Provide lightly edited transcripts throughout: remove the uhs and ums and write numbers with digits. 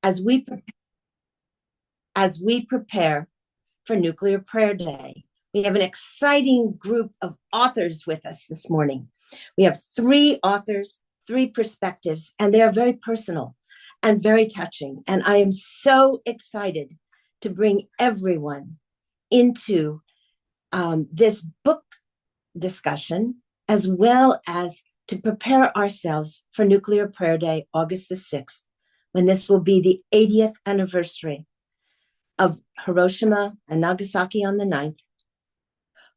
as we prepare for Nuclear Prayer Day. We have an exciting group of authors with us this morning. We have 3 authors, 3 perspectives, and they are very personal and very touching. And I am so excited to bring everyone into this book discussion, as well as to prepare ourselves for Nuclear Prayer Day, August the 6th, when this will be the 80th anniversary of Hiroshima and Nagasaki on the 9th.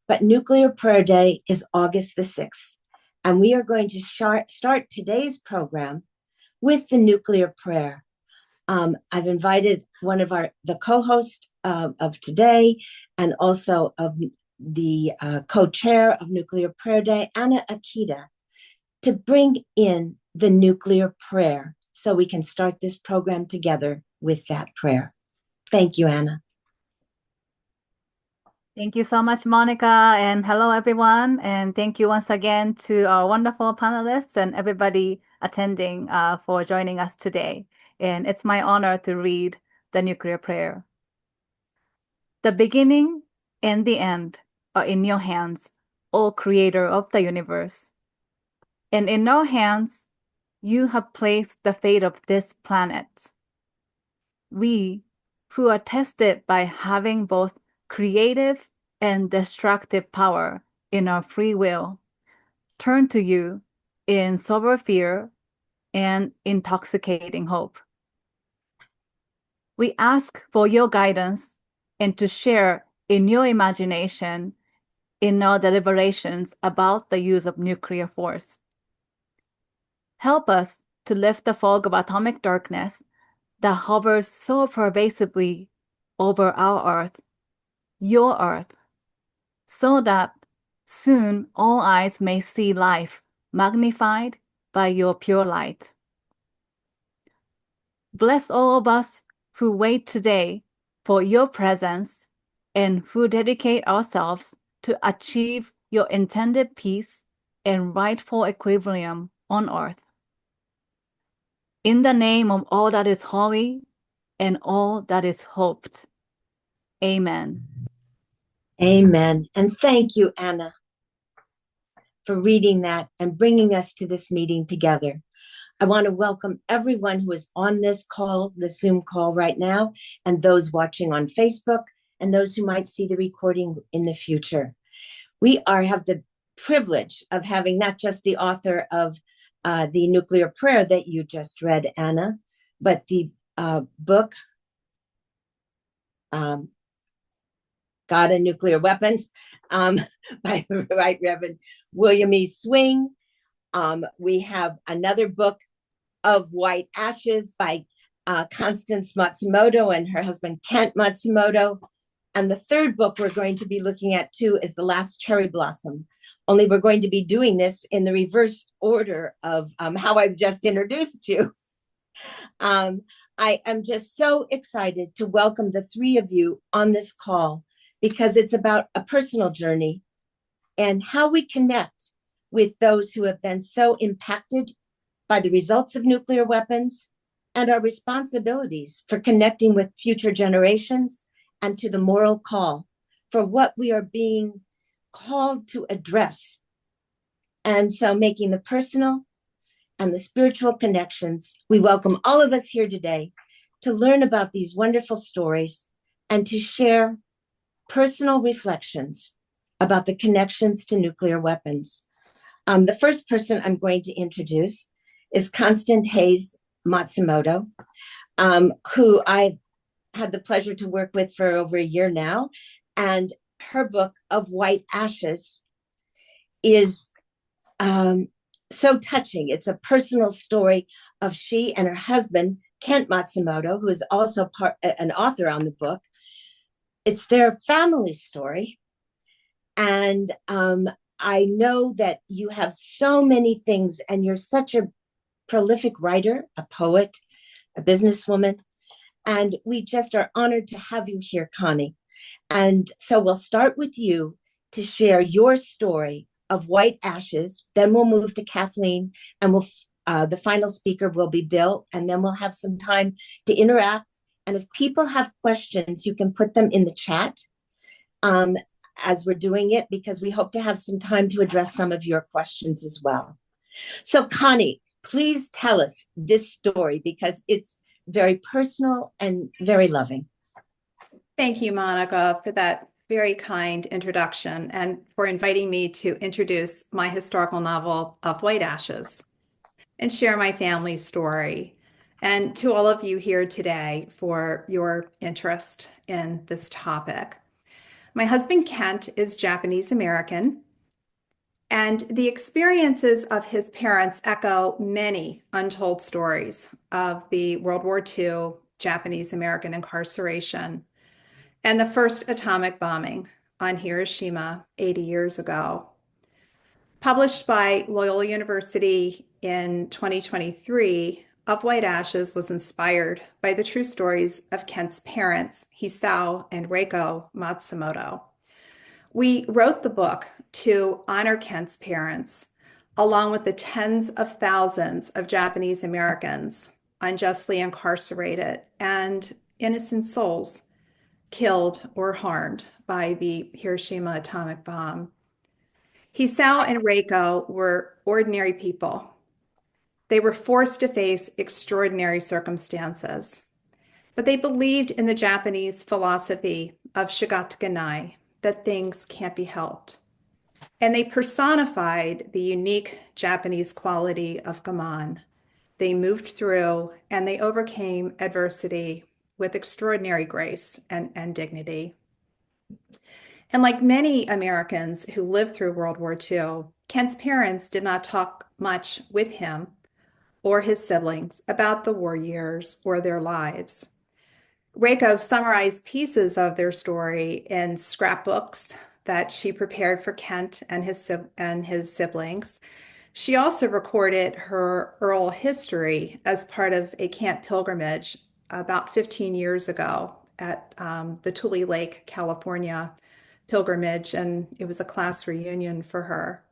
But Nuclear Prayer Day is August the 6th. And we are going to start today's program with the nuclear prayer. I've invited one of the co-hosts of today, and also of the co-chair of Nuclear Prayer Day, Anna Akita, to bring in the nuclear prayer so we can start this program together with that prayer. Thank you, Anna. Thank you so much, Monica, and hello, everyone. And thank you once again to our wonderful panelists and everybody attending for joining us today. And it's my honor to read the nuclear prayer. The beginning and the end are in your hands, O Creator of the universe. And in our hands, you have placed the fate of this planet. We, who are tested by having both creative and destructive power in our free will, turn to you in sober fear and intoxicating hope. We ask for your guidance and to share in your imagination in our deliberations about the use of nuclear force. Help us to lift the fog of atomic darkness that hovers so pervasively over our earth, your earth, so that soon all eyes may see life magnified by your pure light. Bless all of us who wait today for your presence and who dedicate ourselves to achieve your intended peace and rightful equilibrium on earth. In the name of all that is holy and all that is hoped. Amen. Amen. And thank you, Anna, for reading that and bringing us to this meeting together. I want to welcome everyone who is on this call, the Zoom call right now, and those watching on Facebook, and those who might see the recording in the future. We have the privilege of having not just the author of the nuclear prayer that you just read, Anna, but the book, God and Nuclear Weapons, by Right Reverend William E. We have another book of White Ashes by Constance Matsumoto and her husband, Kent Matsumoto. And the third book we're going to be looking at too is The Last Cherry Blossom. Only we're going to be doing this in the reverse order of how I've just introduced you. I am just so excited to welcome the 3 of you on this call, because it's about a personal journey and how we connect with those who have been so impacted by the results of nuclear weapons, and our responsibilities for connecting with future generations, and to the moral call for what we are being called to address. And so, making the personal and the spiritual connections, we welcome all of us here today to learn about these wonderful stories and to share personal reflections about the connections to nuclear weapons. The first person I'm going to introduce is Constance Hays Matsumoto, who I've had the pleasure to work with for over a year now. And her book of White Ashes is so touching. It's a personal story of she and her husband, Kent Matsumoto, who is also an author on the book. It's their family story. And I know that you have so many things, and you're such a prolific writer, a poet, a businesswoman. And we just are honored to have you here, Connie. And so we'll start with you to share your story of White Ashes. Then we'll move to Kathleen, and we'll The final speaker will be Bill, and then we'll have some time to interact. And if people have questions, you can put them in the chat as we're doing it, because we hope to have some time to address some of your questions as well. So Connie, please tell us this story, because it's very personal and very loving. Thank you, Monica, for that very kind introduction and for inviting me to introduce my historical novel of White Ashes and share my family's story. And to all of you here today for your interest in this topic. My husband, Kent, is Japanese American, and the experiences of his parents echo many untold stories of the World War II Japanese American incarceration and the first atomic bombing on Hiroshima 80 years ago. Published by Loyola University in 2023, Of White Ashes was inspired by the true stories of Kent's parents, Hisao and Reiko Matsumoto. We wrote the book to honor Kent's parents, along with the tens of thousands of Japanese Americans unjustly incarcerated and innocent souls killed or harmed by the Hiroshima atomic bomb. Hisao and Reiko were ordinary people. They were forced to face extraordinary circumstances, but they believed in the Japanese philosophy of shigatsukanai, that things can't be helped. And they personified the unique Japanese quality of gaman. They moved through and they overcame adversity with extraordinary grace and dignity. And like many Americans who lived through World War II, Kent's parents did not talk much with him or his siblings about the war years or their lives. Reiko summarized pieces of their story in scrapbooks that she prepared for Kent and his siblings. She also recorded her oral history as part of a camp pilgrimage about 15 years ago at the Tule Lake, California pilgrimage, and it was a class reunion for her.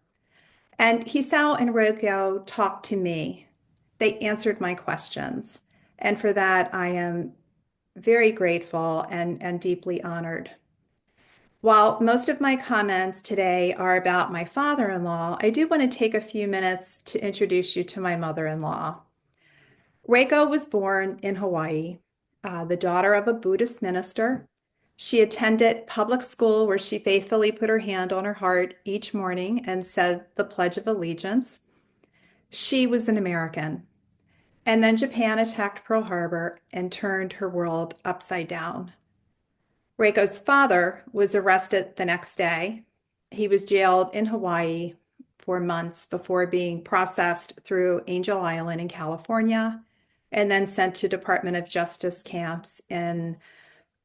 And Hisao and Reiko talked to me. They answered my questions. And for that, I am very grateful and deeply honored. While most of my comments today are about my father-in-law, I do want to take a few minutes to introduce you to my mother-in-law. Reiko was born in Hawaii, the daughter of a Buddhist minister. She attended public school where she faithfully put her hand on her heart each morning and said the Pledge of Allegiance. She was an American. And then Japan attacked Pearl Harbor and turned her world upside down. Reiko's father was arrested the next day. He was jailed in Hawaii for months before being processed through Angel Island in California and then sent to Department of Justice camps in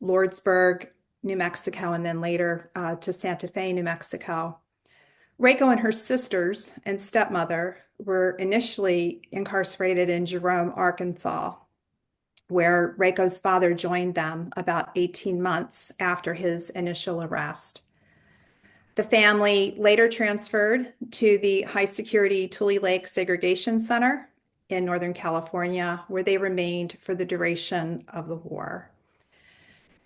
Lordsburg, New Mexico, and then later to Santa Fe, New Mexico. Reiko and her sisters and stepmother were initially incarcerated in Jerome, Arkansas, where Reiko's father joined them about 18 months after his initial arrest. The family later transferred to the high security Tule Lake Segregation Center in Northern California, where they remained for the duration of the war.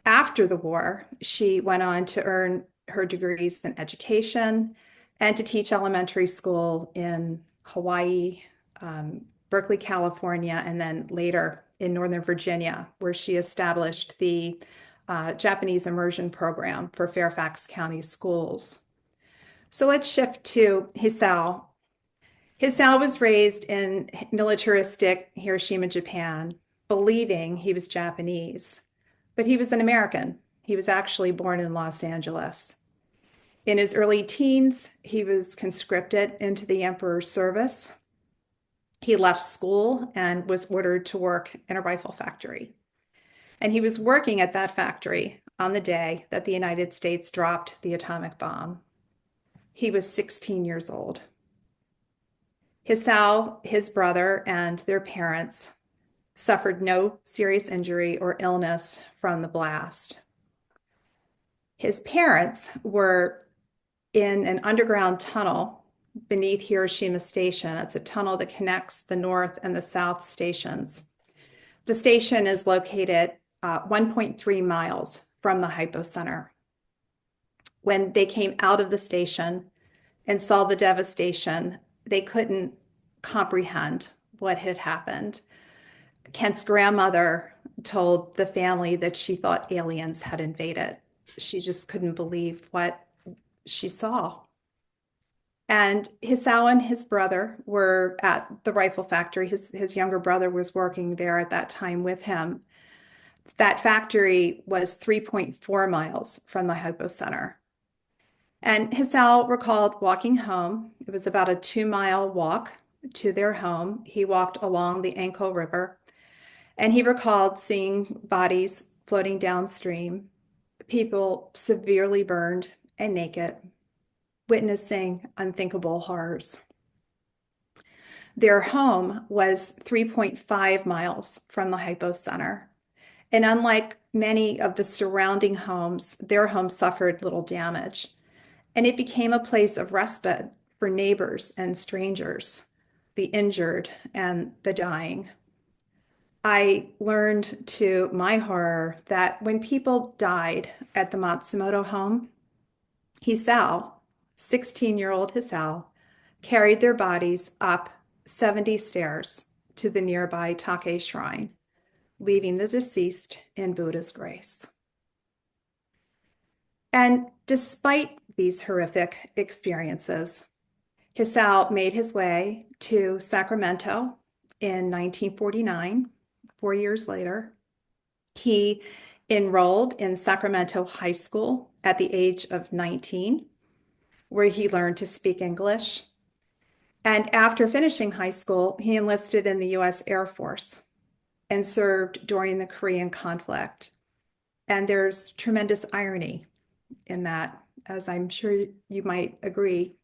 After the war, she went on to earn her degrees in education and to teach elementary school in Hawaii, Berkeley, California, and then later in Northern Virginia, where she established the Japanese immersion program for Fairfax County schools. So let's shift to Hisao. Hisao was raised in militaristic Hiroshima, Japan, believing he was Japanese, but he was an American. He was actually born in Los Angeles. In his early teens, he was conscripted into the emperor's service. He left school and was ordered to work in a rifle factory. And he was working at that factory on the day that the United States dropped the atomic bomb. He was 16 years old. Hisao, his brother, and their parents suffered no serious injury or illness from the blast. His parents were in an underground tunnel beneath Hiroshima Station. It's a tunnel that connects the North and the South stations. The station is located 1.3 miles from the hypocenter. When they came out of the station and saw the devastation, they couldn't comprehend what had happened. Kent's grandmother told the family that she thought aliens had invaded. She just couldn't believe what she saw. And Hisao and his brother were at the rifle factory. His younger brother was working there at that time with him. That factory was 3.4 miles from the hypocenter. And Hisao recalled walking home. It was about a 2-mile walk to their home. He walked along the Anko River, and he recalled seeing bodies floating downstream, people severely burned and naked, witnessing unthinkable horrors. Their home was 3.5 miles from the hypocenter. And unlike many of the surrounding homes, their home suffered little damage. And it became a place of respite for neighbors and strangers, the injured and the dying. I learned to my horror that when people died at the Matsumoto home, Hisao, 16-year-old Hisao, carried their bodies up 70 stairs to the nearby Take shrine, leaving the deceased in Buddha's grace. And despite these horrific experiences, Hisao made his way to Sacramento in 1949, 4 years later. He enrolled in Sacramento High School at the age of 19, where he learned to speak English. And after finishing high school, he enlisted in the U.S. Air Force and served during the Korean conflict. And there's tremendous irony in that, as I'm sure you might agree.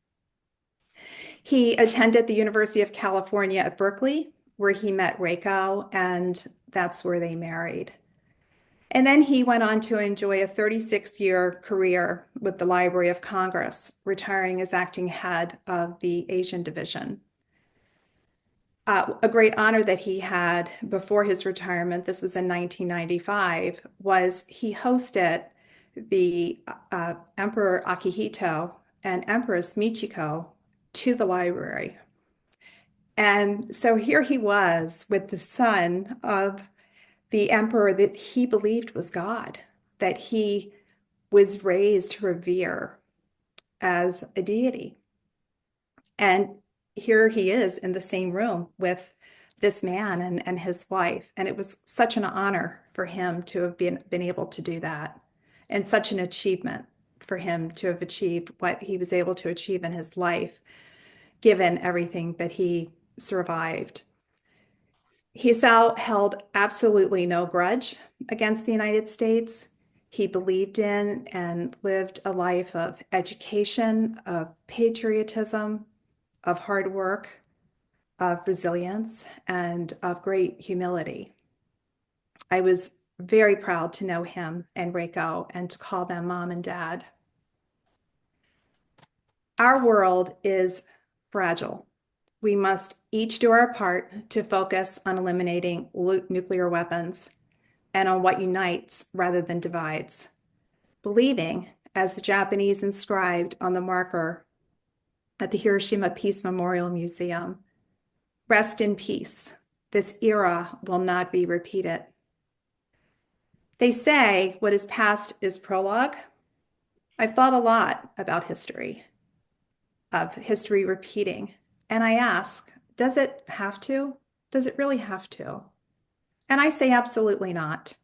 He attended the University of California at Berkeley, where he met Reiko, and that's where they married. And then he went on to enjoy a 36-year career with the Library of Congress, retiring as acting head of the Asian Division. A great honor that he had before his retirement, this was in 1995, was he hosted the Emperor Akihito and Empress Michiko to the library. And so here he was with the son of the emperor that he believed was God, that he was raised to revere as a deity. And here he is in the same room with this man and his wife. And it was such an honor for him to have been able to do that, and such an achievement for him to have achieved what he was able to achieve in his life, given everything that he survived. Hisao held absolutely no grudge against the United States. He believed in and lived a life of education, of patriotism, of hard work, of resilience, and of great humility. I was very proud to know him and Reiko and to call them mom and dad. Our world is fragile. We must each do our part to focus on eliminating nuclear weapons and on what unites rather than divides, believing, as the Japanese inscribed on the marker at the Hiroshima Peace Memorial Museum, rest in peace. This era will not be repeated. They say what is past is prologue. I've thought a lot about history, of history repeating. And I ask, does it have to? Does it really have to? And I say absolutely not.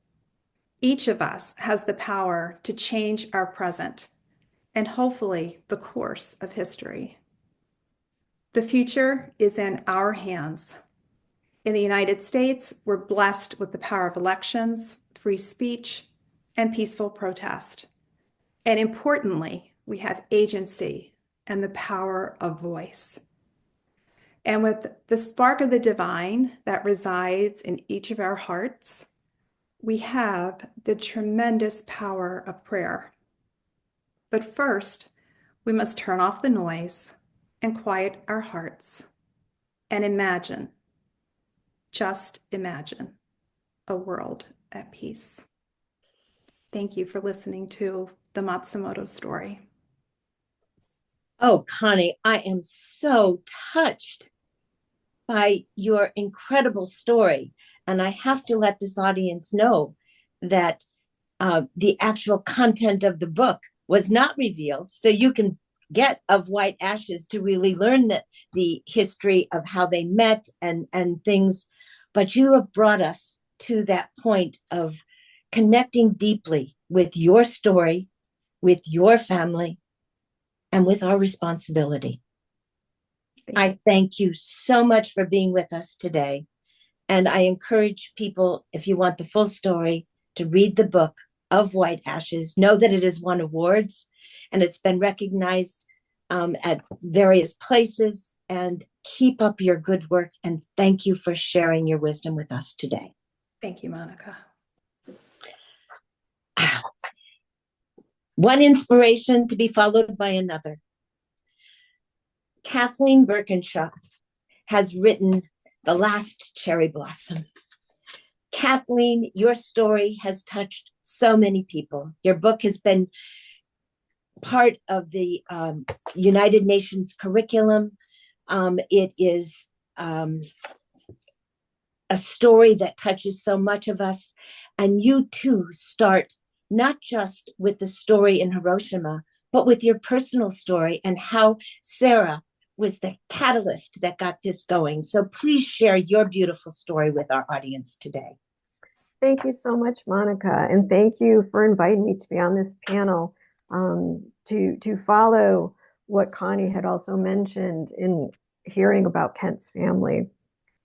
Each of us has the power to change our present and hopefully the course of history. The future is in our hands. In the United States, we're blessed with the power of elections, free speech, and peaceful protest. And importantly, we have agency and the power of voice. And with the spark of the divine that resides in each of our hearts, we have the tremendous power of prayer. But first, we must turn off the noise and quiet our hearts and imagine, just imagine, a world at peace. Thank you for listening to the Matsumoto story. Oh, Connie, I am so touched by your incredible story. And I have to let this audience know that the actual content of the book was not revealed. So you can get Of White Ashes to really learn the history of how they met and things. But you have brought us to that point of connecting deeply with your story, with your family, and with our responsibility. I thank you so much for being with us today. And I encourage people, if you want the full story, to read the book Of White Ashes. Know that it has won awards and it's been recognized at various places. And keep up your good work. And thank you for sharing your wisdom with us today. Thank you, Monica. One inspiration to be followed by another. Kathleen Birkenshaw has written The Last Cherry Blossom. Kathleen, your story has touched so many people. Your book has been part of the United Nations curriculum. It is a story that touches so much of us. And you too start not just with the story in Hiroshima, but with your personal story and how Sarah was the catalyst that got this going. So please share your beautiful story with our audience today. Thank you so much, Monica, and thank you for inviting me to be on this panel to follow what Connie had also mentioned in hearing about Kent's family.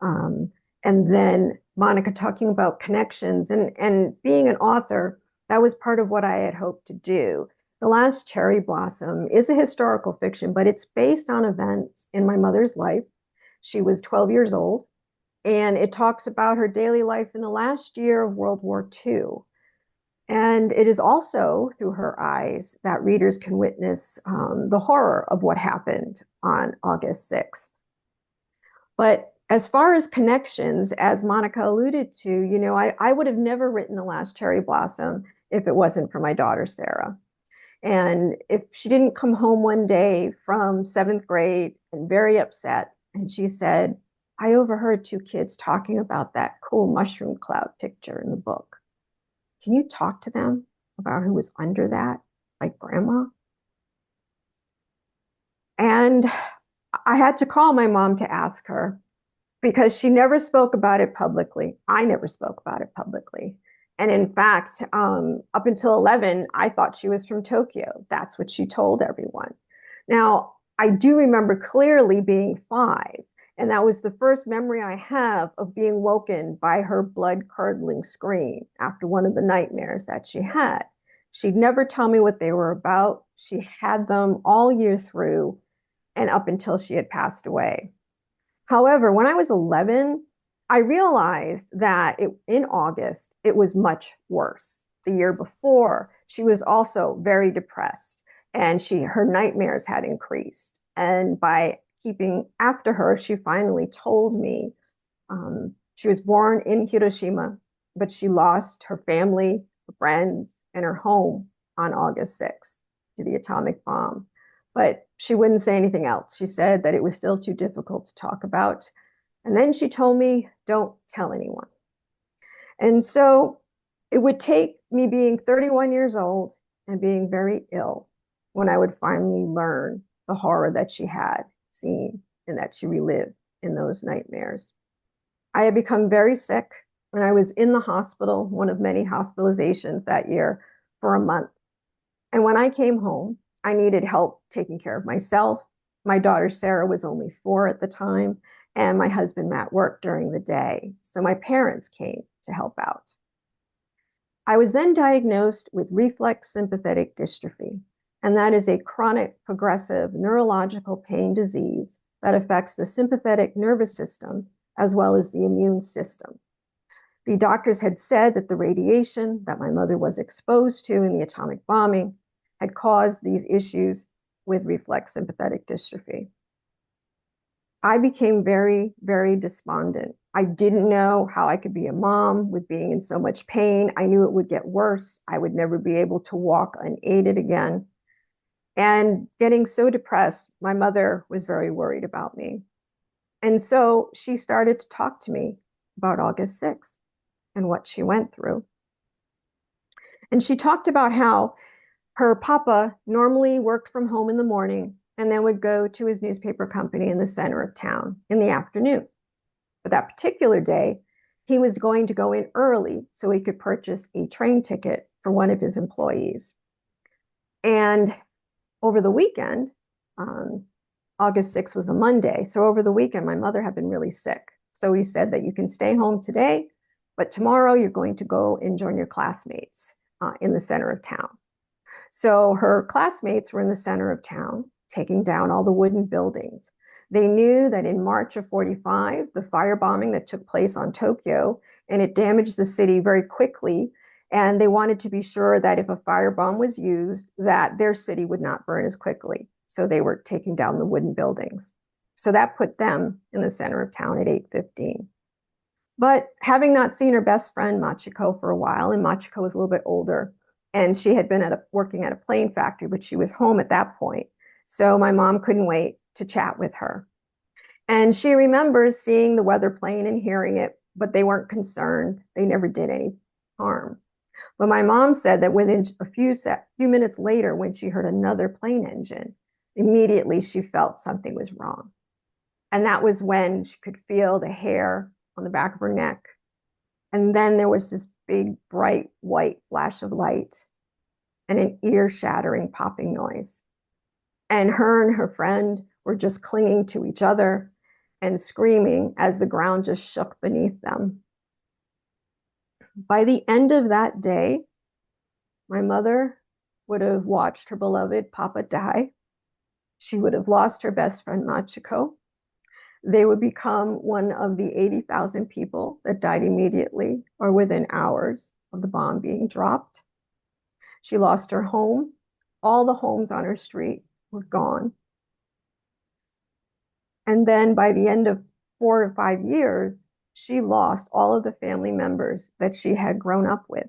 And then Monica talking about connections and being an author, that was part of what I had hoped to do. The Last Cherry Blossom is a historical fiction, but it's based on events in my mother's life. She was 12 years old, and it talks about her daily life in the last year of World War II. And it is also through her eyes that readers can witness the horror of what happened on August 6th. But as far as connections, as Monica alluded to, you know, I would have never written The Last Cherry Blossom if it wasn't for my daughter, Sarah. And if she didn't come home one day from 7th grade and very upset, and she said, I overheard two kids talking about that cool mushroom cloud picture in the book. Can you talk to them about who was under that, like grandma? And I had to call my mom to ask her because she never spoke about it publicly. I never spoke about it publicly. And in fact, up until 11, I thought she was from Tokyo. That's what she told everyone. Now, I do remember clearly being 5. And that was the first memory I have of being woken by her blood-curdling scream after one of the nightmares that she had. She'd never tell me what they were about. She had them all year through and up until she had passed away. However, when I was 11, I realized that in August, it was much worse. The year before, she was also very depressed and her nightmares had increased. And by keeping after her, she finally told me she was born in Hiroshima, but she lost her family, her friends, and her home on August 6th to the atomic bomb. But she wouldn't say anything else. She said that it was still too difficult to talk about. And then she told me, don't tell anyone. And so it would take me being 31 years old and being very ill when I would finally learn the horror that she had seen and that she relived in those nightmares. I had become very sick when I was in the hospital, one of many hospitalizations that year, for a month. And when I came home, I needed help taking care of myself. My daughter, Sarah, was only 4 at the time, and my husband, Matt, worked during the day. So my parents came to help out. I was then diagnosed with reflex sympathetic dystrophy, and that is a chronic progressive neurological pain disease that affects the sympathetic nervous system as well as the immune system. The doctors had said that the radiation that my mother was exposed to in the atomic bombing had caused these issues with reflex sympathetic dystrophy. I became very, very despondent. I didn't know how I could be a mom with being in so much pain. I knew it would get worse. I would never be able to walk unaided again. And getting so depressed, my mother was very worried about me. And so she started to talk to me about August 6th and what she went through. And she talked about how her papa normally worked from home in the morning and then would go to his newspaper company in the center of town in the afternoon. But that particular day, he was going to go in early so he could purchase a train ticket for one of his employees. And over the weekend, August 6th was a Monday. So over the weekend, my mother had been really sick. So he said that you can stay home today, but tomorrow you're going to go and join your classmates in the center of town. So her classmates were in the center of town, taking down all the wooden buildings. They knew that in March of 45, the firebombing that took place on Tokyo, and it damaged the city very quickly. And they wanted to be sure that if a firebomb was used, that their city would not burn as quickly. So they were taking down the wooden buildings. So that put them in the center of town at 8:15. But having not seen her best friend, Machiko, for a while, and Machiko was a little bit older, and she had been working at a plane factory, but she was home at that point. So my mom couldn't wait to chat with her. And she remembers seeing the weather plane and hearing it, but they weren't concerned. They never did any harm. But my mom said that within a few minutes later, when she heard another plane engine, immediately she felt something was wrong. And that was when she could feel the hair on the back of her neck. And then there was this big, bright, white flash of light and an ear-shattering popping noise. And her friend were just clinging to each other and screaming as the ground just shook beneath them. By the end of that day, my mother would have watched her beloved Papa die. She would have lost her best friend, Machiko. They would become one of the 80,000 people that died immediately or within hours of the bomb being dropped. She lost her home. All the homes on her street were gone. And then by the end of 4 or 5 years, she lost all of the family members that she had grown up with.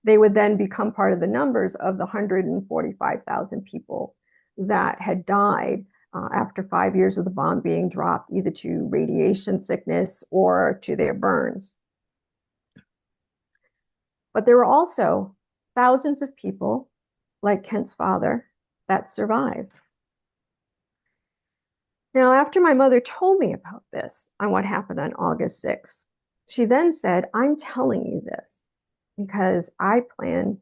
They would then become part of the numbers of the 145,000 people that had died after 5 years of the bomb being dropped, either to radiation sickness or to their burns. But there were also thousands of people, like Kent's father, that survived. Now, after my mother told me about this on what happened on August 6th, she then said, I'm telling you this because I plan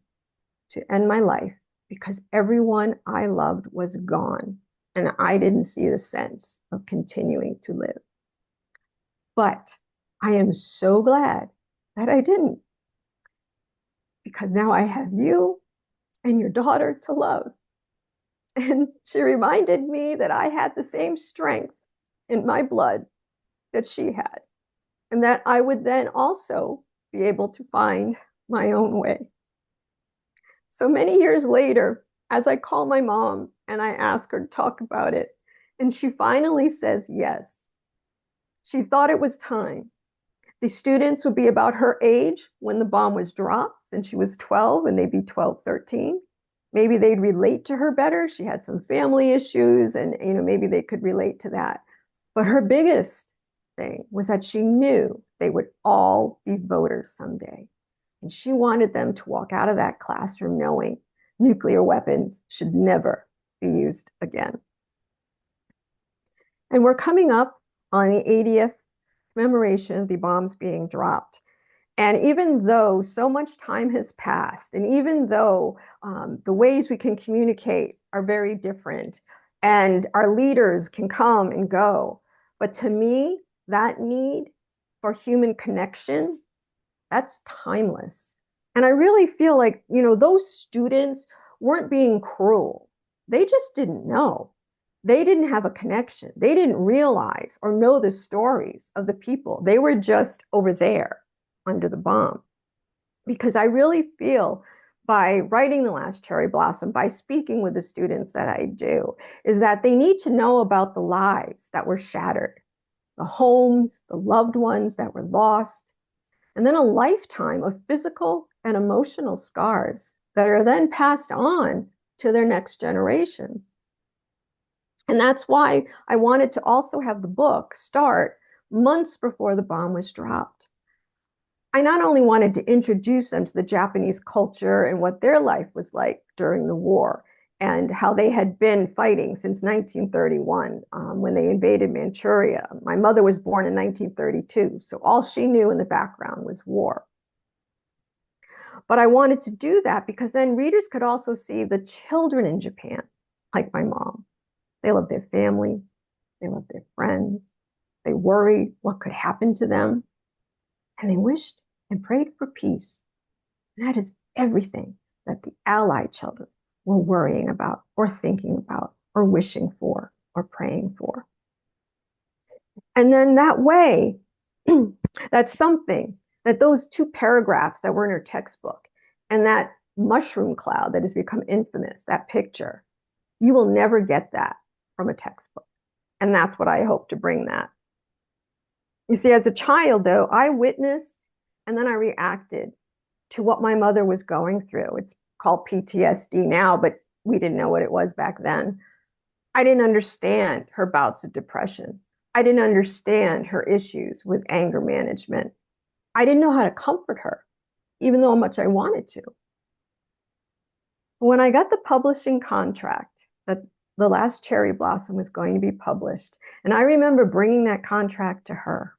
to end my life because everyone I loved was gone and I didn't see the sense of continuing to live. But I am so glad that I didn't, because now I have you and your daughter to love. And she reminded me that I had the same strength in my blood that she had, and that I would then also be able to find my own way. So many years later, as I call my mom and I ask her to talk about it, and she finally says yes. She thought it was time. The students would be about her age when the bomb was dropped, and she was 12, and they'd be 12, 13. Maybe they'd relate to her better. She had some family issues, and maybe they could relate to that. But her biggest thing was that she knew they would all be voters someday. And she wanted them to walk out of that classroom knowing nuclear weapons should never be used again. And we're coming up on the 80th commemoration of the bombs being dropped. And even though so much time has passed, and even though the ways we can communicate are very different, and our leaders can come and go, but to me, that need for human connection, that's timeless. And I really feel like, those students weren't being cruel. They just didn't know. They didn't have a connection. They didn't realize or know the stories of the people. They were just over there under the bomb. Because I really feel by writing The Last Cherry Blossom, by speaking with the students that I do, is that they need to know about the lives that were shattered, the homes, the loved ones that were lost, and then a lifetime of physical and emotional scars that are then passed on to their next generations. And that's why I wanted to also have the book start months before the bomb was dropped. I not only wanted to introduce them to the Japanese culture and what their life was like during the war and how they had been fighting since 1931 when they invaded Manchuria. My mother was born in 1932, so all she knew in the background was war. But I wanted to do that because then readers could also see the children in Japan, like my mom. They love their family, they love their friends, they worry what could happen to them, and they wished and prayed for peace. And that is everything that the Allied children were worrying about or thinking about or wishing for or praying for. And then that way, that's something that those 2 paragraphs that were in her textbook and that mushroom cloud that has become infamous, that picture, you will never get that from a textbook. And that's what I hope to bring that. You see, as a child, though, I witnessed and then I reacted to what my mother was going through. It's called PTSD now, but we didn't know what it was back then. I didn't understand her bouts of depression. I didn't understand her issues with anger management. I didn't know how to comfort her, even though how much I wanted to. When I got the publishing contract that The Last Cherry Blossom was going to be published, and I remember bringing that contract to her,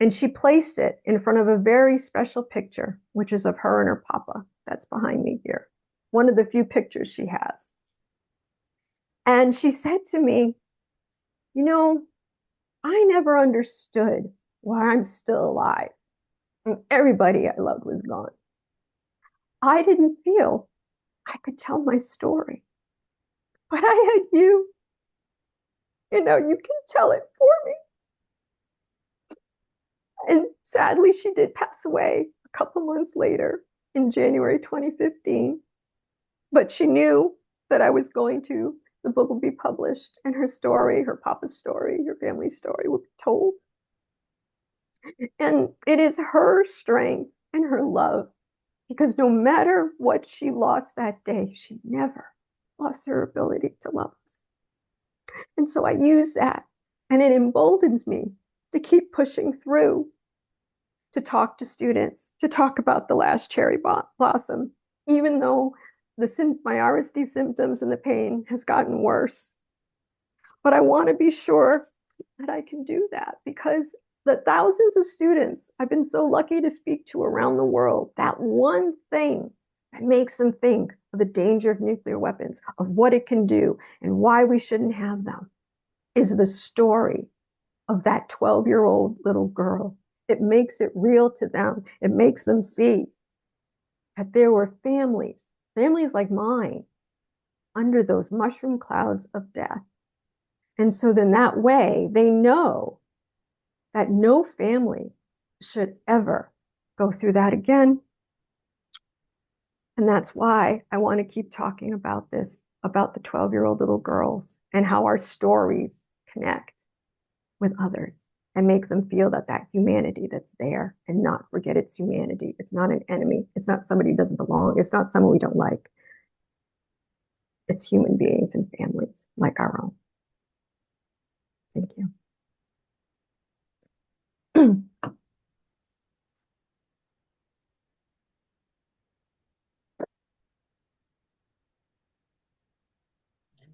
and she placed it in front of a very special picture, which is of her and her papa. That's behind me here. One of the few pictures she has. And she said to me, you know, I never understood why I'm still alive. And everybody I loved was gone. I didn't feel I could tell my story. But I had you. You know, you can tell it for me. And sadly, she did pass away a couple months later in January 2015. But she knew that I was the book would be published and her story, her papa's story, her family's story would be told. And it is her strength and her love, because no matter what she lost that day, she never lost her ability to love us. And so I use that, and it emboldens me to keep pushing through, to talk to students, to talk about The Last Cherry Blossom, even though my RSD symptoms and the pain has gotten worse. But I want to be sure that I can do that, because the thousands of students I've been so lucky to speak to around the world, that one thing that makes them think of the danger of nuclear weapons, of what it can do and why we shouldn't have them, is the story of that 12-year-old little girl. It makes it real to them. It makes them see that there were families like mine, under those mushroom clouds of death. And so then that way they know that no family should ever go through that again. And that's why I want to keep talking about this, about the 12-year-old little girls and how our stories connect with others and make them feel that humanity that's there, and not forget its humanity. It's not an enemy. It's not somebody who doesn't belong. It's not someone we don't like. It's human beings and families like our own. Thank you.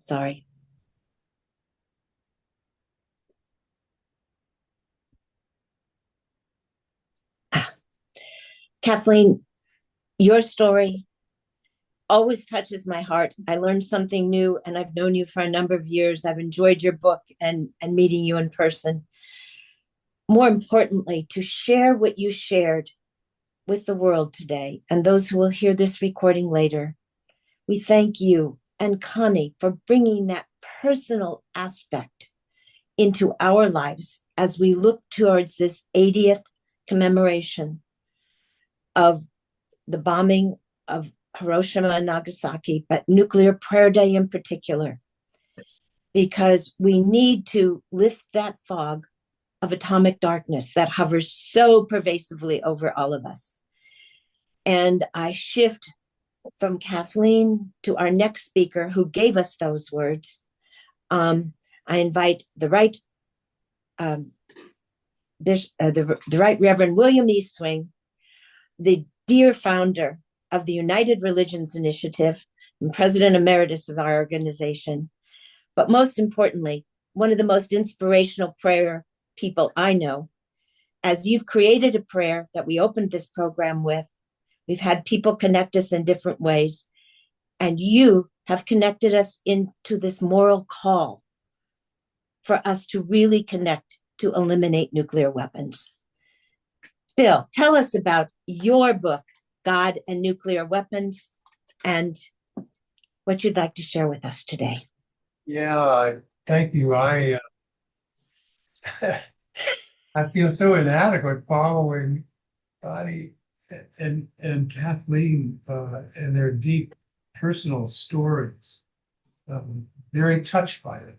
Sorry. Kathleen, your story always touches my heart. I learned something new, and I've known you for a number of years. I've enjoyed your book and meeting you in person. More importantly, to share what you shared with the world today and those who will hear this recording later. We thank you and Connie for bringing that personal aspect into our lives as we look towards this 80th commemoration of the bombing of Hiroshima and Nagasaki, but Nuclear Prayer Day in particular, because we need to lift that fog of atomic darkness that hovers so pervasively over all of us. And I shift from Kathleen to our next speaker who gave us those words. I invite the Right Reverend William E. Swing, the dear founder of the United Religions Initiative and President Emeritus of our organization, but most importantly, one of the most inspirational prayer people I know. As you've created a prayer that we opened this program with, we've had people connect us in different ways, and you have connected us into this moral call for us to really connect to eliminate nuclear weapons. Bill, tell us about your book, God and Nuclear Weapons, and what you'd like to share with us today. Yeah, thank you. I feel so inadequate following Bonnie and Kathleen and their deep personal stories. Very touched by it.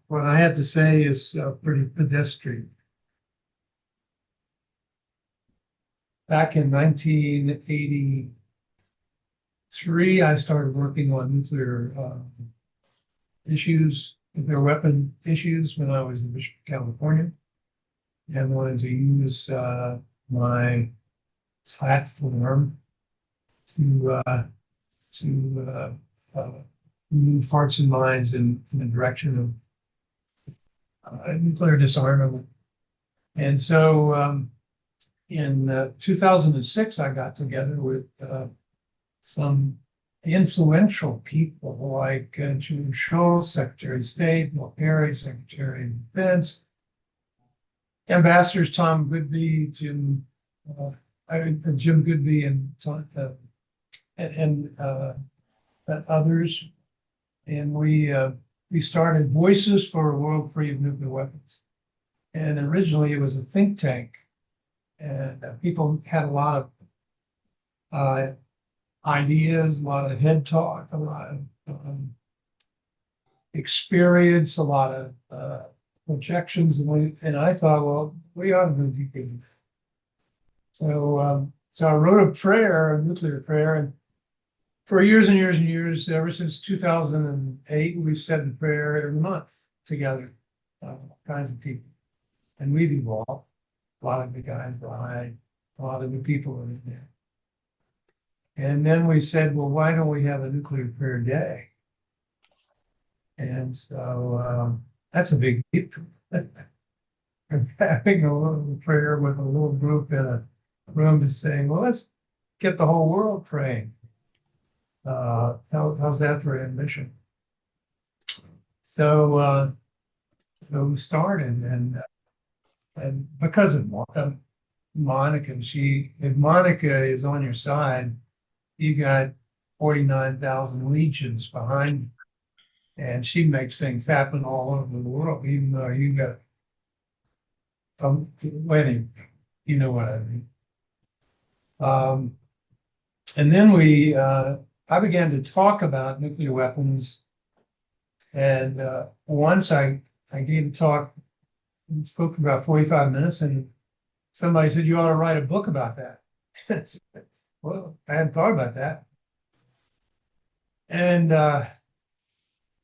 What I have to say is pretty pedestrian. Back in 1983, I started working on nuclear weapon issues when I was the Bishop of California, and wanted to use my platform to move hearts and minds in the direction of nuclear disarmament. And so in 2006, I got together with some influential people like George Shultz, Secretary of State, Bill Perry, Secretary of Defense, Ambassadors Tom Goodby, Jim Goodby, and others, and we started Voices for a World Free of Nuclear Weapons. And originally, it was a think tank, and people had a lot of ideas, a lot of head talk, a lot of experience, a lot of projections, and I thought, well, we ought to go deeper than that. So I wrote a prayer, a nuclear prayer, and for years and years and years, ever since 2008, we've said the prayer every month together, all kinds of people, and we've evolved. A lot of the guys behind, a lot of the people are in there. And then we said, well, why don't we have a nuclear prayer day? And so that's a big deal. Having a little prayer with a little group in a room to saying, well, let's get the whole world praying. How's that for ambition? So we started, and because of Monica, if Monica is on your side, you got 49,000 legions behind you, and she makes things happen all over the world, even though you got wedding, you know what I mean. And then I began to talk about nuclear weapons, and once I gave a talk, spoke for about 45 minutes, and somebody said, you ought to write a book about that. Well, I hadn't thought about that. And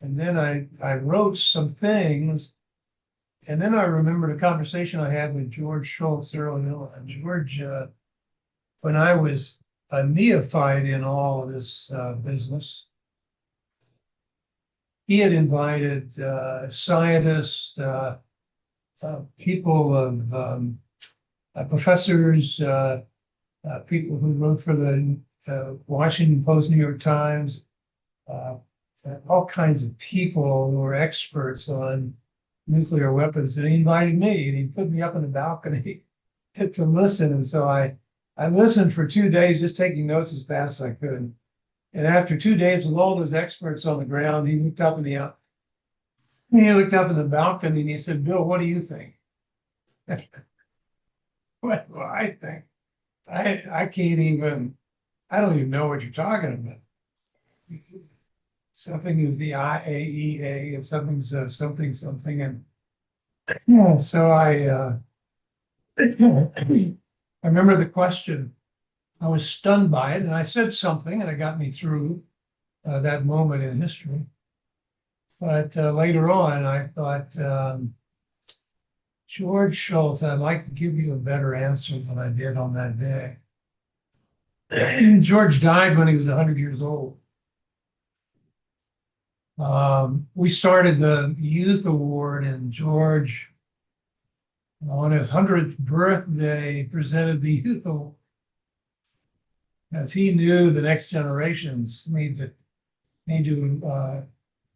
then I wrote some things, and then I remembered a conversation I had with George Shultz early on. George, when I was a neophyte in all of this business, he had invited scientists, people of professors, people who wrote for the Washington Post, New York Times, all kinds of people who were experts on nuclear weapons. And he invited me, and he put me up on the balcony to listen. And so I listened for 2 days, just taking notes as fast as I could. And after 2 days with all those experts on the ground, he looked up in the balcony and he said, Bill, what do you think? What do I think? I can't even I don't even know what you're talking about. Something is the IAEA and something's something. And yeah, so I remember the question. I was stunned by it and I said something and it got me through that moment in history. But later on, I thought, George Schultz, I'd like to give you a better answer than I did on that day. George died when he was 100 years old. We started the youth award, and George, on his 100th birthday, presented the youth award, as he knew the next generations need to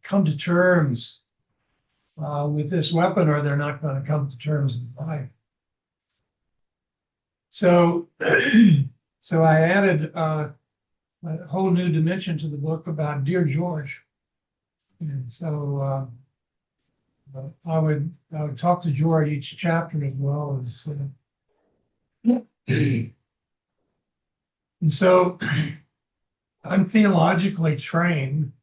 come to terms with this weapon, or they're not going to come to terms in life. So, so I added a whole new dimension to the book about Dear George. And so I would talk to George each chapter as well as and so I'm theologically trained,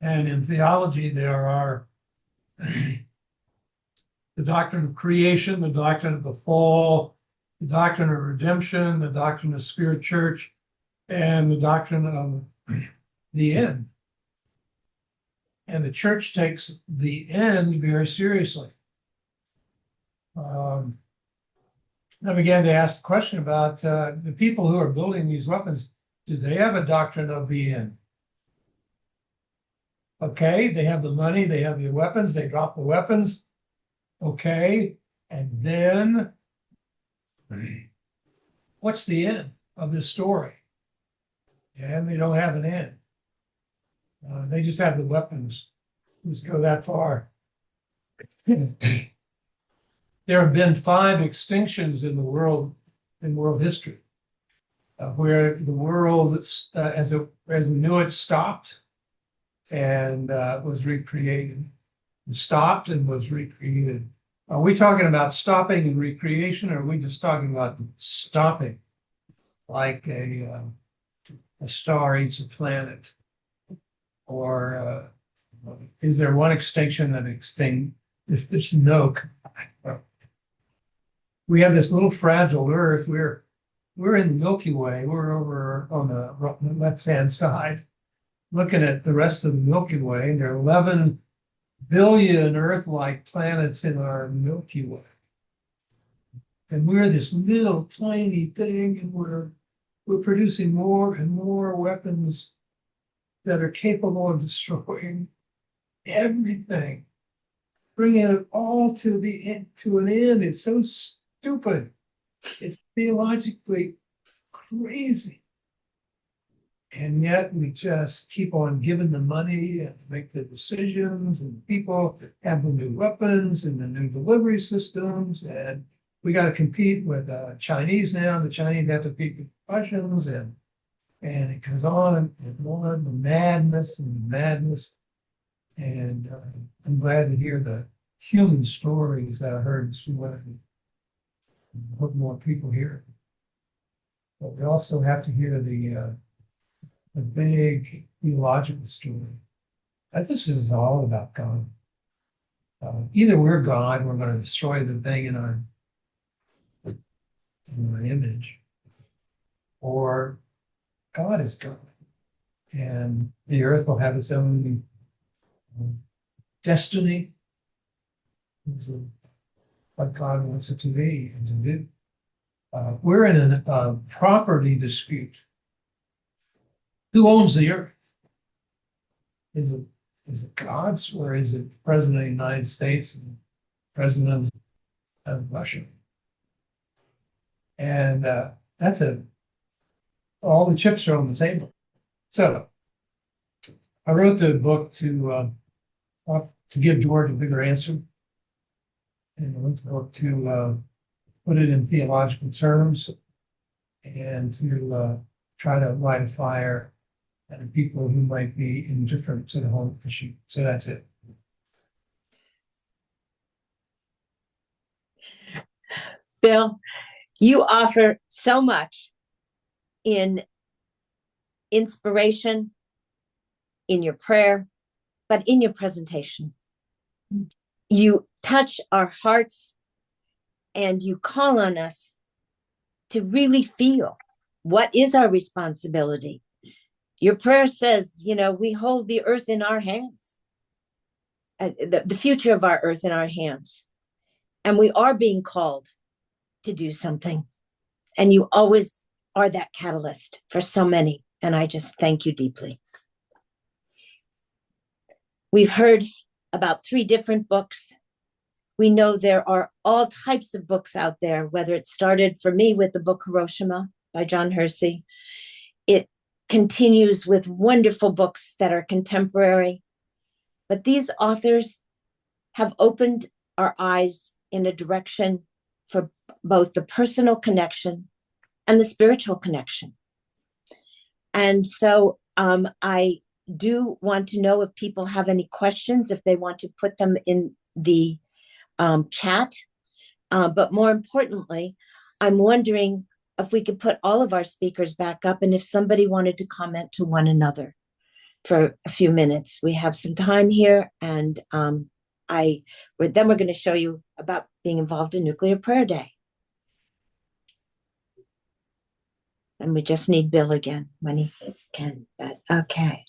and in theology there are the doctrine of creation, the doctrine of the fall, the doctrine of redemption, the doctrine of spirit church, and the doctrine of the end. And the church takes the end very seriously. I began to ask the question about the people who are building these weapons. Do they have a doctrine of the end? Okay, they have the money, they have the weapons, they drop the weapons. Okay, and then what's the end of this story? And they don't have an end. They just have the weapons. Let's go that far. There have been 5 extinctions in the world, in world history, where the world, as we knew it, stopped and was recreated. It stopped and was recreated. Are we talking about stopping and recreation, or are we just talking about stopping, like a star eats a planet? Or is there one extinction that extinct? There's no. We have this little fragile Earth. We're in the Milky Way. We're over on the left-hand side, looking at the rest of the Milky Way. And there are 11 billion Earth-like planets in our Milky Way, and we're this little tiny thing, and we're producing more and more weapons that are capable of destroying everything, bringing it all to an end. It's so stupid. It's theologically crazy. And yet we just keep on giving the money and make the decisions, and people have the new weapons and the new delivery systems, and we got to compete with Chinese now. The Chinese have to compete with Russians, and it goes on and on, the madness and the madness. And I'm glad to hear the human stories that I heard this morning. I hope more people hear it. But we also have to hear the big theological story. That this is all about God. Either we're God, we're going to destroy the thing in our image, or God is God, and the earth will have its own destiny. What God wants it to be and to do. We're in a property dispute. Who owns the earth? Is it God's, or is it the President of the United States and President of Russia? And all the chips are on the table. So I wrote the book to give George a bigger answer. And I wrote the book to put it in theological terms and to try to light a fire and people who might be indifferent to the whole issue. So that's it. Bill, you offer so much in inspiration, in your prayer, but in your presentation. You touch our hearts and you call on us to really feel what is our responsibility. Your prayer says, we hold the earth in our hands, the future of our earth in our hands. And we are being called to do something. And you always are that catalyst for so many. And I just thank you deeply. We've heard about 3 different books. We know there are all types of books out there, whether it started for me with the book Hiroshima by John Hersey. It continues with wonderful books that are contemporary. But these authors have opened our eyes in a direction for both the personal connection and the spiritual connection. And so I do want to know if people have any questions, if they want to put them in the chat. But more importantly, I'm wondering if we could put all of our speakers back up and if somebody wanted to comment to one another for a few minutes. We have some time here, and then we're going to show you about being involved in Nuclear Prayer Day. And we just need Bill again when he can. But okay.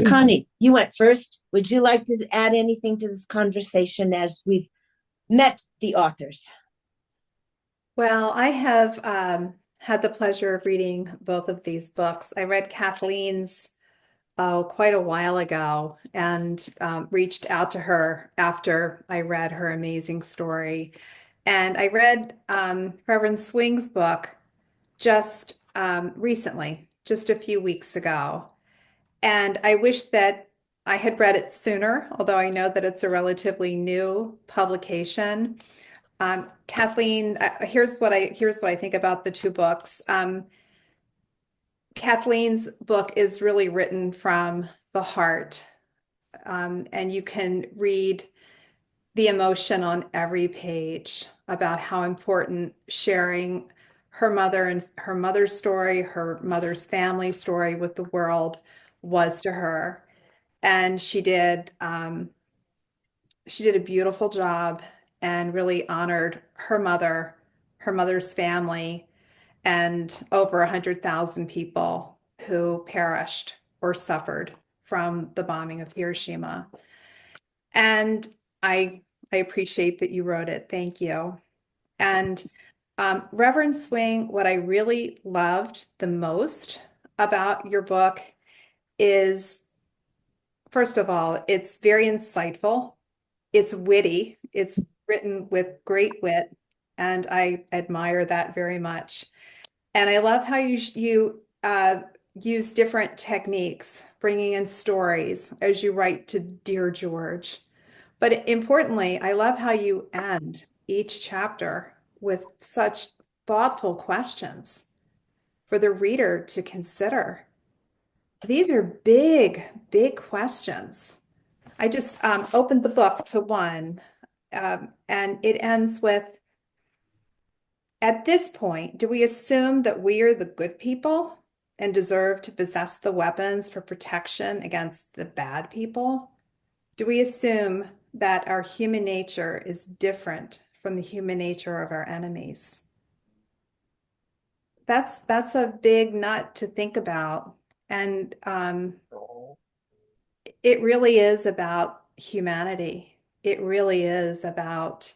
Connie, you went first. Would you like to add anything to this conversation as we've met the authors? Well, I have had the pleasure of reading both of these books. I read Kathleen's quite a while ago and reached out to her after I read her amazing story. And I read Reverend Swing's book just recently, just a few weeks ago. And I wish that I had read it sooner, although I know that it's a relatively new publication. Kathleen, here's what I think about the 2 books. Kathleen's book is really written from the heart, and you can read the emotion on every page about how important sharing her mother and her mother's story, her mother's family story with the world was to her. And she did a beautiful job and really honored her mother's family, and over 100,000 people who perished or suffered from the bombing of Hiroshima. And I appreciate that you wrote it. Thank you. And Reverend Swing, what I really loved the most about your book is, first of all, it's very insightful. It's witty. It's written with great wit, and I admire that very much. And I love how you use different techniques, bringing in stories as you write to Dear George. But importantly, I love how you end each chapter with such thoughtful questions for the reader to consider. These are big, big questions. I just opened the book to one, and it ends with, at this point, do we assume that we are the good people and deserve to possess the weapons for protection against the bad people? Do we assume that our human nature is different from the human nature of our enemies? That's a big nut to think about. And it really is about humanity. It really is about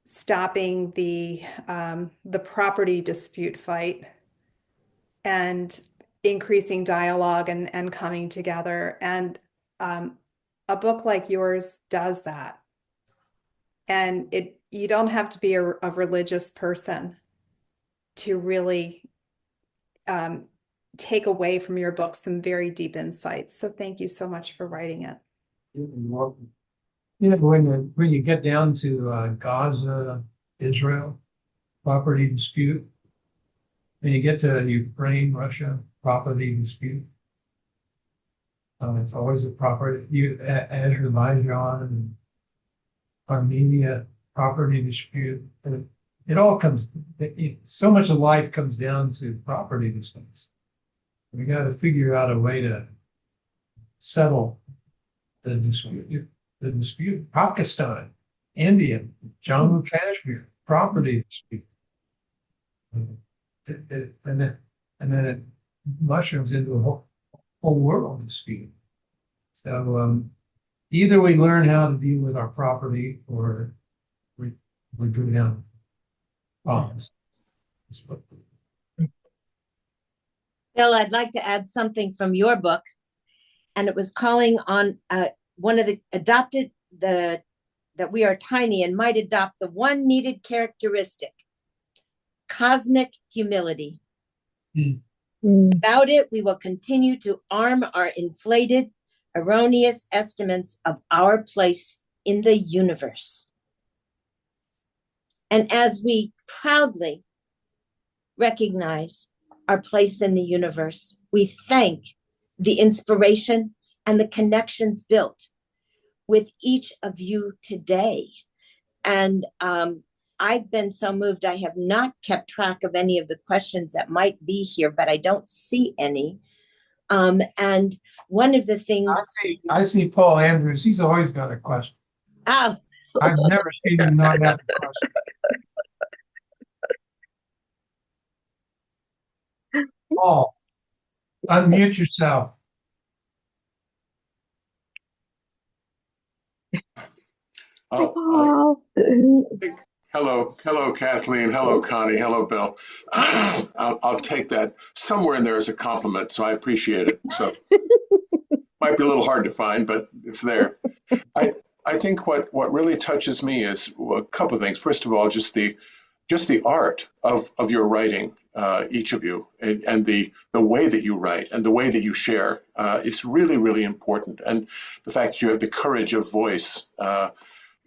stopping the property dispute fight and increasing dialogue and coming together. And a book like yours does that. And you don't have to be a religious person to really take away from your book some very deep insights. So thank you so much for writing it. When you get down to Gaza, Israel, property dispute, when you get to Ukraine, Russia, property dispute, it's always a property, Azerbaijan and Armenia, property dispute. It all comes, so much of life comes down to property disputes. We got to figure out a way to settle the dispute. The dispute, Pakistan, India, Jammu Kashmir, property dispute. And then it mushrooms into a whole world dispute. So either we learn how to deal with our property, or we go down problems. Bill, I'd like to add something from your book, and it was calling on one of the adopted, that we are tiny and might adopt the one needed characteristic: cosmic humility. Without it, we will continue to arm our inflated, erroneous estimates of our place in the universe. And as we proudly recognize our place in the universe, we thank the inspiration and the connections built with each of you today. And I've been so moved. I have not kept track of any of the questions that might be here, but I don't see any. And one of the things I see Paul Andrews. He's always got a question. Oh, I've never seen him not have a question. Paul, unmute yourself. Paul. Hello, Kathleen. Hello, Connie. Hello, Bill. I'll take that. Somewhere in there is a compliment, so I appreciate it. So might be a little hard to find, but it's there. I think what really touches me is a couple of things. First of all, just the art of your writing, each of you, and the way that you write and the way that you share is really, really important. And the fact that you have the courage of voice.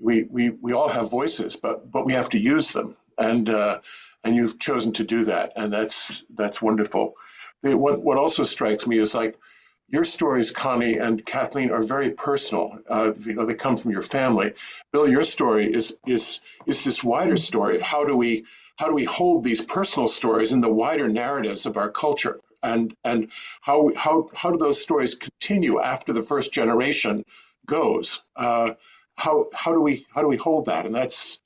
We all have voices, but we have to use them, and you've chosen to do that, and that's wonderful. What also strikes me is, like, your stories, Connie and Kathleen, are very personal. They come from your family. Bill, your story is this wider story of how do we hold these personal stories in the wider narratives of our culture, and how do those stories continue after the first generation goes. How do we hold that? And that's,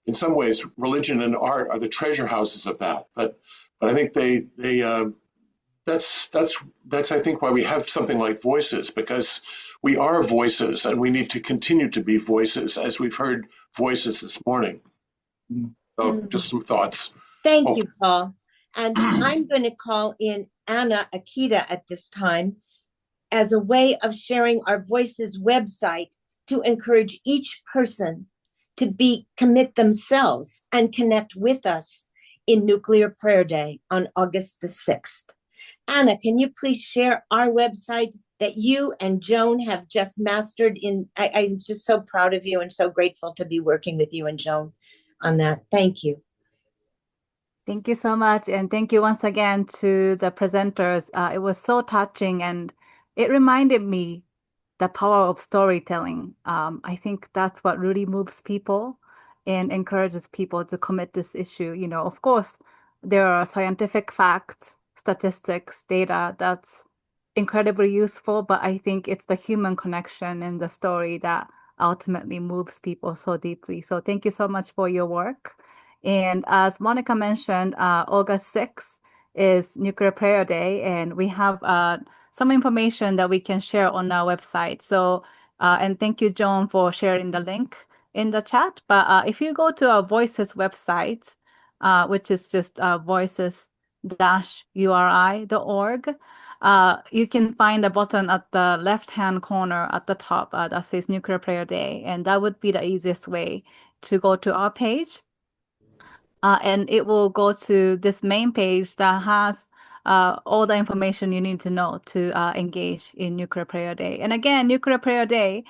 in some ways, religion and art are the treasure houses of that. But I think that's I think why we have something like Voices, because we are voices, and we need to continue to be voices, as we've heard voices this morning. So just some thoughts. thank you, Paul. And I'm going to call in Anna Akita at this time as a way of sharing our Voices website to encourage each person to commit themselves and connect with us in Nuclear Prayer Day on August the 6th. Anna, can you please share our website that you and Joan have just mastered? I'm just so proud of you and so grateful to be working with you and Joan on that. Thank you. Thank you so much. And thank you once again to the presenters. It was so touching, and it reminded me the power of storytelling. I think that's what really moves people and encourages people to commit this issue. Of course, there are scientific facts, statistics, data that's incredibly useful, but I think it's the human connection and the story that ultimately moves people so deeply. So thank you so much for your work. And as Monica mentioned, August 6th is Nuclear Prayer Day, and we have some information that we can share on our website. So, and thank you, Joan, for sharing the link in the chat. But if you go to our Voices website, which is just voices-uri.org, you can find a button at the left-hand corner at the top that says Nuclear Prayer Day. And that would be the easiest way to go to our page. And it will go to this main page that has all the information you need to know to engage in Nuclear Prayer Day. And again, Nuclear Prayer Day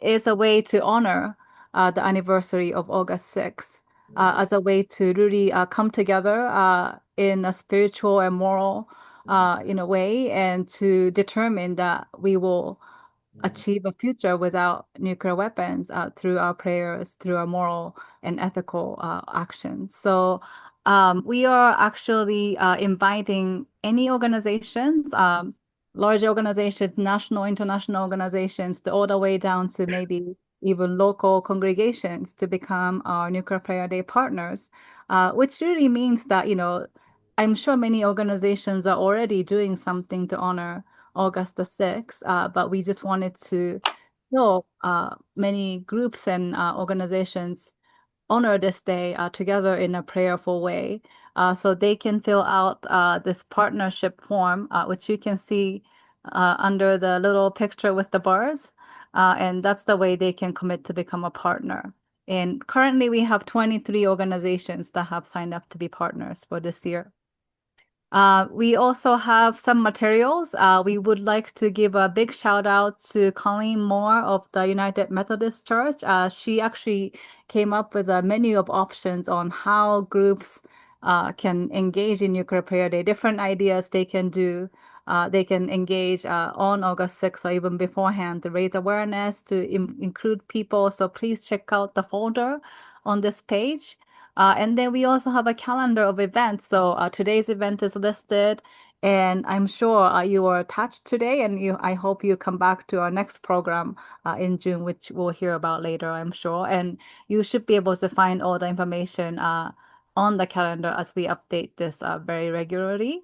is a way to honor the anniversary of August 6th as a way to really come together in a spiritual and moral in a way, and to determine that we will achieve a future without nuclear weapons through our prayers, through our moral and ethical actions. So We are actually inviting any organizations, large organizations, national, international organizations, all the way down to maybe even local congregations to become our Nuclear Prayer Day partners, which really means that, I'm sure many organizations are already doing something to honor August the 6th, but we just wanted to show many groups and organizations honor this day together in a prayerful way. So they can fill out this partnership form, which you can see under the little picture with the birds. And that's the way they can commit to become a partner. And currently we have 23 organizations that have signed up to be partners for this year. We also have some materials. We would like to give a big shout out to Colleen Moore of the United Methodist Church. She actually came up with a menu of options on how groups can engage in Nuclear Prayer Day, different ideas they can do. They can engage on August 6th or even beforehand to raise awareness, to include people. So please check out the folder on this page. And then we also have a calendar of events. So today's event is listed, and I'm sure you are attached today, and I hope you come back to our next program in June, which we'll hear about later, I'm sure. And you should be able to find all the information on the calendar as we update this very regularly.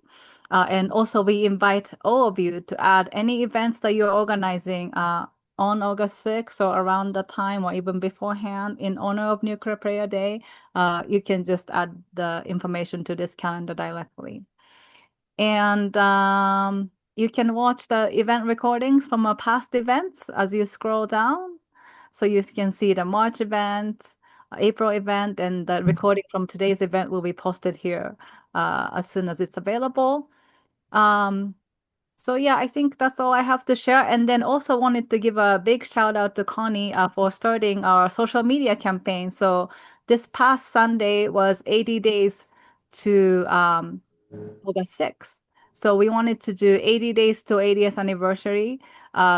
And also we invite all of you to add any events that you're organizing on August 6th or around the time or even beforehand in honor of Nuclear Prayer Day. You can just add the information to this calendar directly. And you can watch the event recordings from our past events as you scroll down. So you can see the March event, April event, and the recording from today's event will be posted here as soon as it's available. So yeah, I think that's all I have to share. And then also wanted to give a big shout out to Connie for starting our social media campaign. So this past Sunday was 80 days to August 6th. So we wanted to do 80 days to 80th anniversary.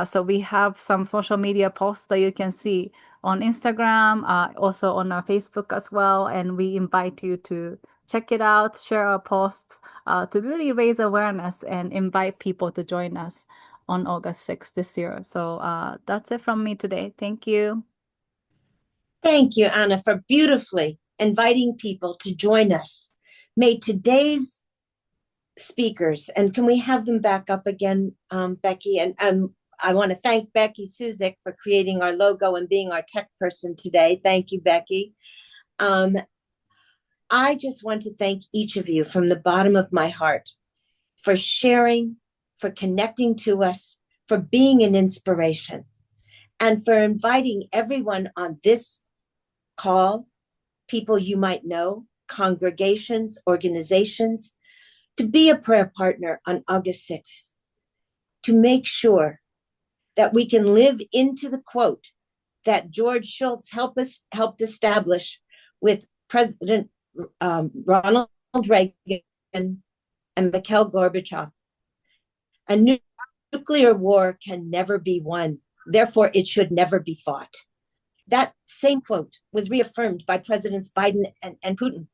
So we have some social media posts that you can see on Instagram, also on our Facebook as well. And we invite you to check it out, share our posts to really raise awareness and invite people to join us on August 6th this year. So that's it from me today. Thank you. Thank you, Anna, for beautifully inviting people to join us. May today's speakers, and can we have them back up again, Becky? And I want to thank Becky Suzik for creating our logo and being our tech person today. Thank you, Becky. I just want to thank each of you from the bottom of my heart for sharing, for connecting to us, for being an inspiration, and for inviting everyone on this call, people you might know, congregations, organizations, to be a prayer partner on August 6th, to make sure that we can live into the quote that George Shultz helped establish with President Ronald Reagan and Mikhail Gorbachev. A nuclear war can never be won. Therefore, it should never be fought. That same quote was reaffirmed by Presidents Biden and Putin.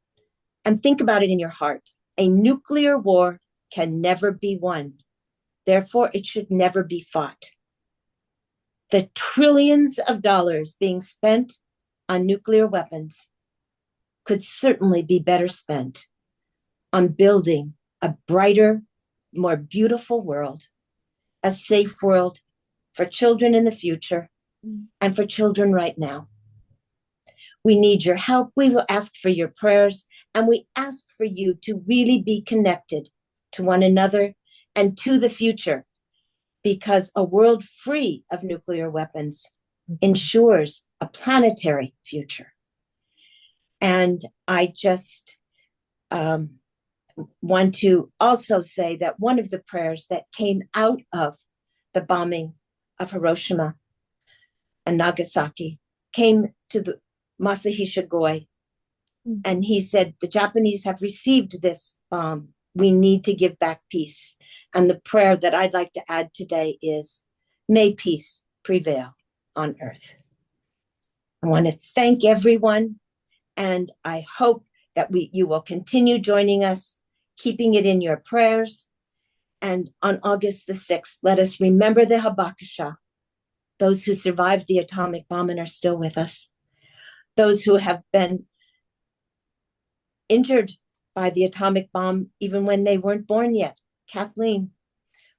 And think about it in your heart. A nuclear war can never be won. Therefore, it should never be fought. The trillions of dollars being spent on nuclear weapons could certainly be better spent on building a brighter, more beautiful world, a safe world for children in the future and for children right now. We need your help. We will ask for your prayers, and we ask for you to really be connected to one another and to the future, because a world free of nuclear weapons ensures a planetary future. And I just want to also say that one of the prayers that came out of the bombing of Hiroshima and Nagasaki came to the Masahisa Goi. And he said, the Japanese have received this bomb. We need to give back peace. And the prayer that I'd like to add today is, may peace prevail on earth. I want to thank everyone, and I hope that you will continue joining us, keeping it in your prayers. And on August the 6th, let us remember the Habakasha, those who survived the atomic bomb and are still with us, those who have been injured by the atomic bomb even when they weren't born yet. Kathleen,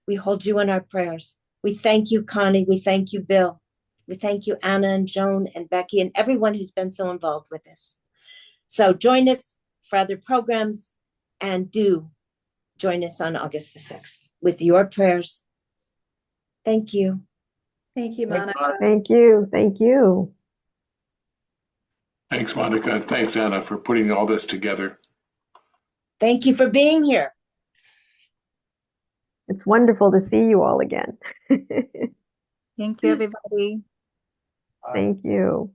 we hold you in our prayers. We thank you, Connie. We thank you, Bill. We thank you, Anna and Joan and Becky and everyone who's been so involved with this. So join us for other programs, and do join us on August the 6th with your prayers. Thank you. Thank you, Thanks, Monica. Thank you. Thank you. Thanks, Monica. And thanks, Anna, for putting all this together. Thank you for being here. It's wonderful to see you all again. Thank you, everybody. Thank you.